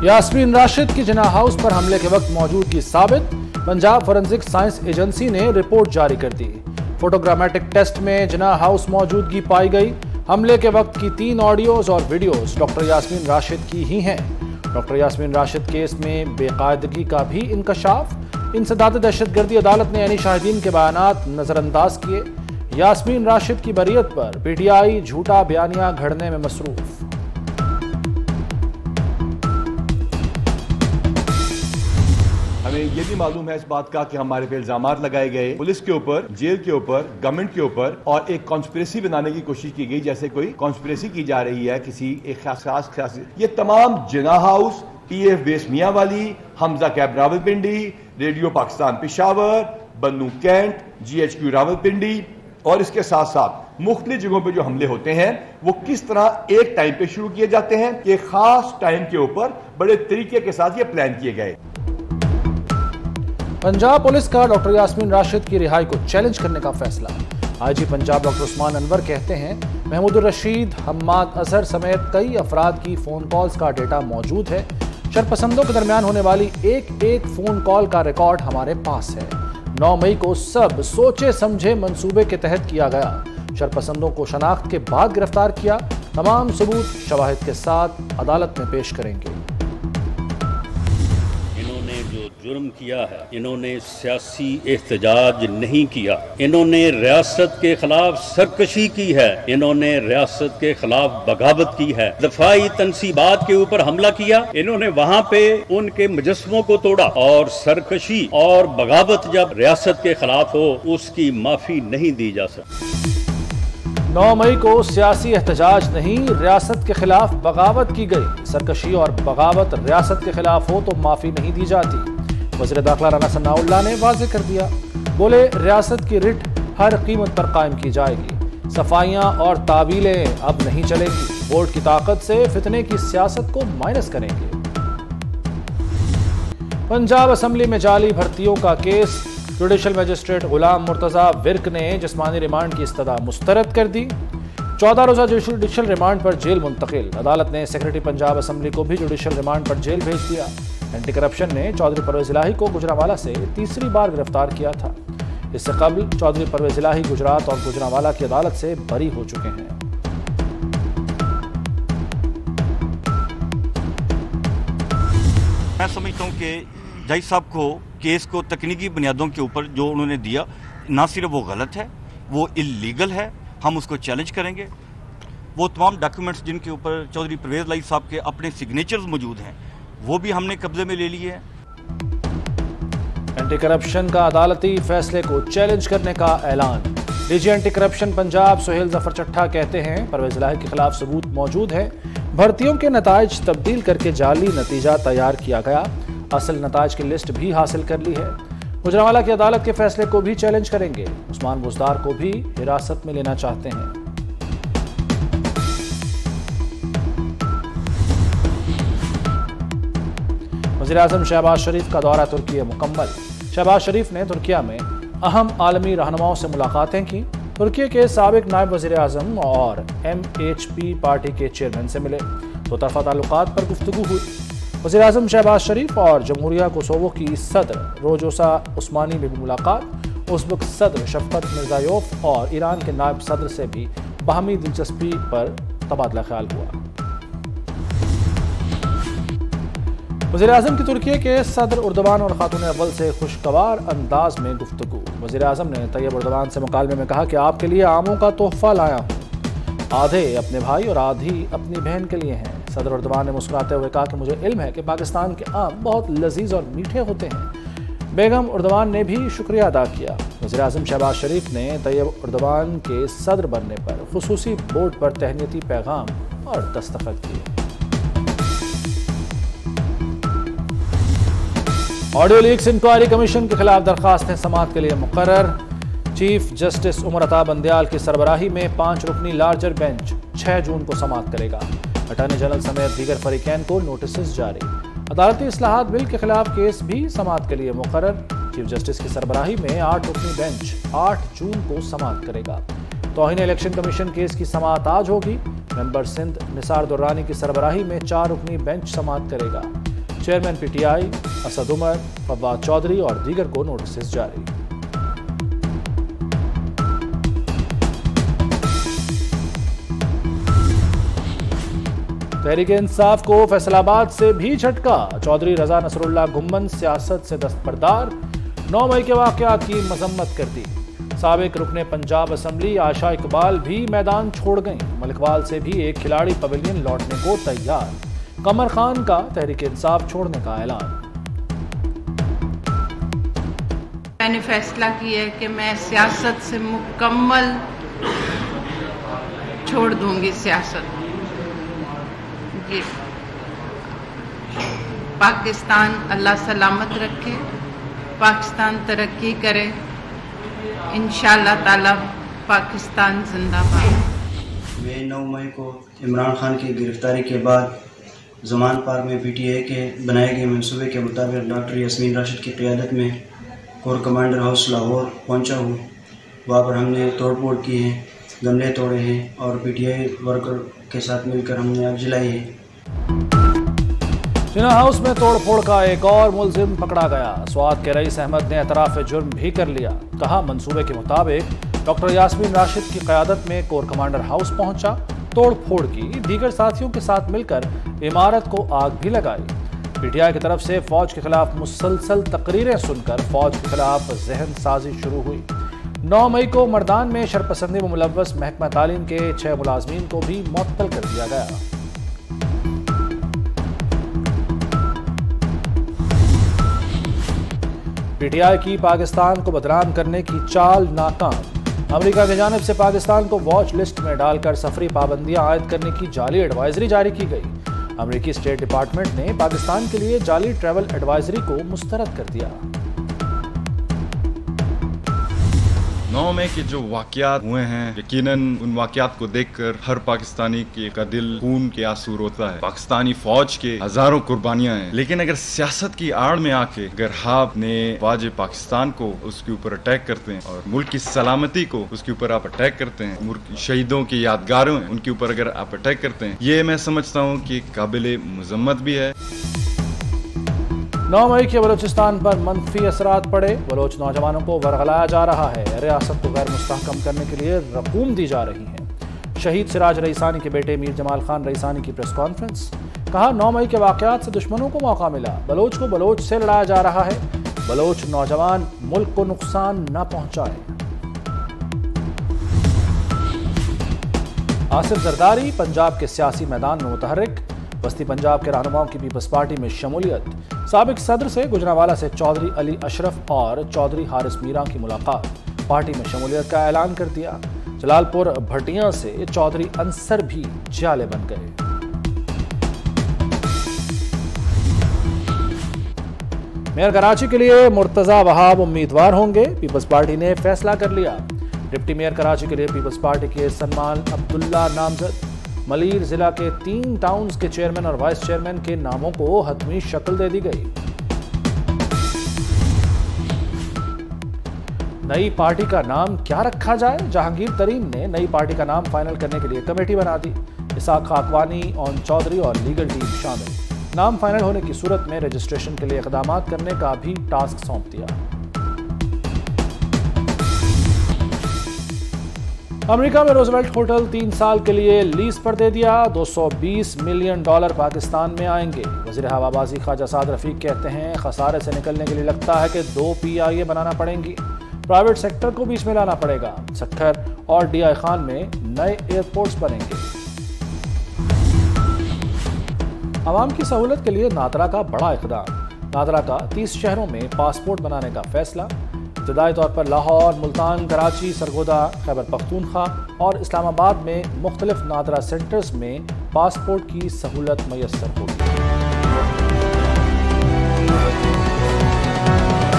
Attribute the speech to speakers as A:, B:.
A: यास्मीन राशिद की जिन्ना हाउस पर हमले के वक्त मौजूदगी साबित। पंजाब फोरेंसिक साइंस एजेंसी ने रिपोर्ट जारी कर दी। फोटोग्रामेटिक टेस्ट में जिन्ना हाउस मौजूदगी पाई गई। हमले के वक्त की 3 ऑडियोज और वीडियोज डॉक्टर यास्मीन राशिद की ही हैं। डॉक्टर यास्मीन राशिद केस में बेकायदगी का भी इंकशाफ। इंसदाद दहशतगर्दी अदालत ने यानी शाहिदीन के बयानात नजरअंदाज किए। यास्मीन राशिद की बरीयत पर पीटीआई झूठा बयानिया घड़ने में मसरूफ।
B: हमें ये भी मालूम है इस बात का कि हमारे पे इल्जामात लगाए गए, पुलिस के ऊपर, जेल के ऊपर, गवर्नमेंट के ऊपर, और एक कॉन्स्पिरेसी बनाने की कोशिश की गई, जैसे कोई कॉन्स्पिरेसी की जा रही है किसी एक खास। ये तमाम Jinnah house, PF base Mianwali, Hamza कैब Rawalpindi, radio Pakistan Peshawar, Bannu cantt, GHQ Rawalpindi और इसके साथ साथ मुख्तलिफ जगहों पे जो हमले होते हैं वो किस तरह एक टाइम पे शुरू किए जाते हैं कि खास टाइम के ऊपर बड़े तरीके के साथ ये प्लान किए गए।
A: पंजाब पुलिस का डॉक्टर यास्मीन राशिद की रिहाई को चैलेंज करने का फैसला। IG पंजाब डॉक्टर उस्मान अनवर कहते हैं महमूदुर रशीद, हम्माद अजहर समेत कई अफराद की फोन कॉल्स का डेटा मौजूद है। शरपसंदों के दरमियान होने वाली एक फोन कॉल का रिकॉर्ड हमारे पास है। 9 मई को सब सोचे समझे मंसूबे के तहत किया गया। शरपसंदों को शनाख्त के बाद गिरफ्तार किया। तमाम सबूत शवाहिद के साथ अदालत में पेश करेंगे।
C: जुर्म किया है, इन्होंने सियासी एहतजाज नहीं किया, इन्होंने रियासत के खिलाफ सरकशी की है, इन्होंने रियासत के खिलाफ बगावत की है, दफाई तनसीबात के ऊपर हमला किया, इन्होंने वहाँ पे उनके मुजस्समों को तोड़ा। और सरकशी और बगावत जब रियासत के खिलाफ हो उसकी माफी नहीं दी जा सकती।
A: 9 मई को सियासी एहतजाज नहीं, रियासत के खिलाफ बगावत की गई। सरकशी और बगावत रियासत के खिलाफ हो तो माफी नहीं दी जाती। वज़ीर दाखिला राना सनाउल्लाह ने वाज़ेह कर दिया। बोले रियासत की रिट हर कीमत पर कायम की जाएगी। सफाइयां और तावीलें अब नहीं चलेगी। वोट की ताकत से फितने की सियासत को माइनस करेंगे। पंजाब असेंबली में जाली भर्तियों का केस। जुडिशल मजिस्ट्रेट गुलाम मुर्तजा विर्क ने जिस्मानी रिमांड की इस्तदा मुस्तरद कर दी। 14 रोजा जुडिशल रिमांड पर जेल मुंतकिल। अदालत ने सेक्रेटरी पंजाब असेंबली को भी जुडिशल रिमांड पर जेल भेज दिया। एंटी करप्शन ने चौधरी परवेज इलाही को गुजरांवाला से तीसरी बार गिरफ्तार किया था। इससे कबल चौधरी परवेज इलाही गुजरात और गुजरांवाला की अदालत से बरी हो चुके हैं।
D: मैं समझता हूं कि जज साहब को केस को तकनीकी बुनियादों के ऊपर जो उन्होंने दिया, ना सिर्फ वो गलत है, वो इल्लीगल है, हम उसको चैलेंज करेंगे। वो तमाम डॉक्यूमेंट्स जिनके ऊपर चौधरी परवेज इलाही साहब के अपने सिग्नेचर्स मौजूद हैं वो भी हमने कब्जे में ले लिए हैं।
A: एंटी करप्शन का अदालती फैसले को चैलेंज करने का ऐलान। DG anti corruption Punjab Suhail Zafar Chattha कहते हैं परवेज इलाही के खिलाफ सबूत मौजूद है। भर्तियों के नताइज तब्दील करके जाली नतीजा तैयार किया गया। असल नताइज की लिस्ट भी हासिल कर ली है। गुजरांवाला की अदालत के फैसले को भी चैलेंज करेंगे। उस्मान बुजदार को भी हिरासत में लेना चाहते हैं। वज़ीर-ए-आज़म शहबाज शरीफ का दौरा तुर्की मुकम्मल। शहबाज शरीफ ने तुर्किया में अहम आलमी रहनुमाओं से मुलाकातें की। तुर्की के साबिक नायब वज़ीर-ए-आज़म और MHP पार्टी के चेयरमैन से मिले। दो तरफ़ा ताल्लुकात पर गुफ्तगू हुई। वज़ीर-ए-आज़म शहबाज शरीफ और जमहूरिया कोसोवो की सदर रोजोसा उस्मानी में भी मुलाकात। उज़्बेक सदर शफकत मिर्ज़ायोफ और ईरान के नायब सदर से भी बाहमी दिलचस्पी पर तबादला ख्याल हुआ। वज़ीर-ए-आज़म की तुर्की के सदर उर्दवान और खातून अव्वल से खुशगवार अंदाज में गुफ्तगू। वज़ीर-ए-आज़म ने तैयब उर्दवान से मुकालमे में कहा कि आपके लिए आमों का तोहफा लाया हूँ। आधे अपने भाई और आधी अपनी बहन के लिए हैं। सदर उर्दवान ने मुस्कुराते हुए कहा कि मुझे इल्म है कि पाकिस्तान के आम बहुत लजीज और मीठे होते हैं। बेगम उर्दवान ने भी शुक्रिया अदा किया। वज़ीर-ए-आज़म शहबाज शरीफ ने तैयब उर्दवान के सदर बनने पर खुसूसी बोर्ड पर तहनीती पैगाम और दस्तखत किए। ऑडियो लीक्स इंक्वायरी कमीशन के खिलाफ दरखास्तें समाअत के लिए मुकर्रर। चीफ जस्टिस उमर अता बंदयाल की सरबराही में 5 रुकनी लार्जर बेंच 6 जून को समाअत करेगा। अटॉर्नी जनरल समेत दीगर फरीकैन को नोटिस जारी। अदालती इस्लाहात बिल के खिलाफ केस भी समाअत के लिए मुकर्रर। चीफ जस्टिस की सरबराही में 8 रुकनी बेंच 8 जून को समाअत करेगा। तौहीन इलेक्शन कमीशन केस की समाअत आज होगी। मेंबर सिंध निसार दुर्रानी की सरबराही में 4 रुकनी बेंच समाअत करेगा। चेयरमैन पीटीआई असद उमर, फवाद चौधरी और दीगर को नोटिस जारी। तहरीक इंसाफ को फैसलाबाद से भी झटका। चौधरी रजा नसरुल्लाह घुम्मन सियासत से दस्तबरदार, 9 मई के वाकयात की मजम्मत कर दी। साबिक रुकने पंजाब असम्बली आशा इकबाल भी मैदान छोड़ गईं। मलिकवाल से भी एक खिलाड़ी पवेलियन लौटने को तैयार। कमर खान का तहरीक इंसाफ छोड़ने का ऐलान।
E: मैंने फैसला किया है कि मैं सियासत से मुकम्मल छोड़ दूंगी सियासत। ये पाकिस्तान अल्लाह सलामत रखे, पाकिस्तान तरक्की करे, इंशाअल्लाह ताला पाकिस्तान जिंदाबाद।
F: मैं 9 मई को इमरान खान की गिरफ्तारी के बाद ज़मान पार्क में पीटीआई के बनाए गए मंसूबे के मुताबिक डॉक्टर यास्मीन राशिद की क़यादत में कोर कमांडर हाउस लाहौर पहुंचा हूँ। वहाँ पर हमने तोड़-फोड़ की है, गमले तोड़े हैं और पीटीआई वर्कर के साथ मिलकर हमने आग जलाई है।
A: जिना हाउस में तोड़फोड़ का एक और मुलजिम पकड़ा गया। स्वात के रईस अहमद ने एतराफ़ जुर्म भी कर लिया। कहा, मंसूबे के मुताबिक डॉक्टर यास्मीन राशिद की क़यादत में कोर कमांडर हाउस पहुंचा, तोड़फोड़ की, दीगर साथियों के साथ मिलकर इमारत को आग भी लगाई। पीटीआई की तरफ से फौज के खिलाफ मुसलसल तकरीरें सुनकर फौज के खिलाफ जहन साजी शुरू हुई। 9 मई को मर्दान में शरपसंदी में मुलव्वस महकमा तालीम के 6 मुलाजमीन को भी मुअत्तल कर दिया गया। पीटीआई की पाकिस्तान को बदनाम करने की चाल नाकाम। अमेरिका की जानिब से पाकिस्तान को वॉच लिस्ट में डालकर सफरी पाबंदियां आयद करने की जाली एडवाइजरी जारी की गई। अमेरिकी स्टेट डिपार्टमेंट ने पाकिस्तान के लिए जाली ट्रैवल एडवाइजरी को मुस्तरद कर दिया।
G: 9 मई के जो वाकयात हुए हैं, यकीनन उन वाकयात को देखकर हर पाकिस्तानी का दिल खून के आंसू रोता है। पाकिस्तानी फौज के हजारों कुर्बानियां हैं, लेकिन अगर सियासत की आड़ में आके अगर आप ने वाजिब पाकिस्तान को उसके ऊपर अटैक करते हैं और मुल्क की सलामती को उसके ऊपर आप अटैक करते हैं, मुल्क शहीदों की यादगारों उनके ऊपर अगर आप अटैक करते हैं, ये मैं समझता हूँ कि काबिल मुजम्मत भी है।
A: 9 मई के बलूचिस्तान पर मनफी असरात पड़े। बलोच नौजवानों को वरगलाया जा रहा है। रियासत को गैर मुस्तहकम करने के लिए रकूम दी जा रही है। शहीद सिराज रईसानी के बेटे मीर जमाल खान रईसानी की प्रेस कॉन्फ्रेंस। कहा, 9 मई के वाकयात से दुश्मनों को मौका मिला। बलोच को बलोच से लड़ाया जा रहा है। बलोच नौजवान मुल्क को नुकसान न पहुंचाए। आसिफ जरदारी पंजाब के सियासी मैदान में मुतहर्रिक। बस्ती पंजाब के रहनुमाओं की पीपल्स पार्टी में शमूलियत। साबिक सदर से गुजरांवाला से चौधरी अली अशरफ और चौधरी हारिस मीरा की मुलाकात। पार्टी में शमूलियत का ऐलान कर दिया। जलालपुर भटिया से चौधरी अंसर भी जाले बन गए। मेयर कराची के लिए मुर्तजा वहाब उम्मीदवार होंगे। पीपल्स पार्टी ने फैसला कर लिया। डिप्टी मेयर कराची के लिए पीपल्स पार्टी के सलमान अब्दुल्ला नामजद। मलीर जिला के 3 टाउन्स के चेयरमैन और वाइस चेयरमैन के नामों को हतमी शक्ल दे दी गई। नई पार्टी का नाम क्या रखा जाए? जहांगीर तरीन ने नई पार्टी का नाम फाइनल करने के लिए कमेटी बना दी। इसाक खाकवानी, ओन चौधरी और लीगल टीम शामिल। नाम फाइनल होने की सूरत में रजिस्ट्रेशन के लिए इकदाम करने का भी टास्क सौंप दिया। अमेरिका में रोजवेल्ट होटल 3 साल के लिए लीज पर दे दिया। $220 मिलियन पाकिस्तान में आएंगे। वजीर हवाबाजी ख्वाजा साद रफीक कहते हैं, खसारे से निकलने के लिए लगता है कि 2 PIA बनाना पड़ेंगी। प्राइवेट सेक्टर को बीच में लाना पड़ेगा। सक्खर और DI खान में नए एयरपोर्ट्स बनेंगे। आवाम की सहूलत के लिए नादरा का बड़ा इक़दाम। नादरा का 30 शहरों में पासपोर्ट बनाने का फैसला। इब्तदाई तौर पर लाहौर, मुल्तान, कराची, सरगोदा, खैबर पख्तूनख्वा और इस्लामाबाद में मुख्तलिफ नादरा सेंटर्स में पासपोर्ट की सहूलत मैसर होगी।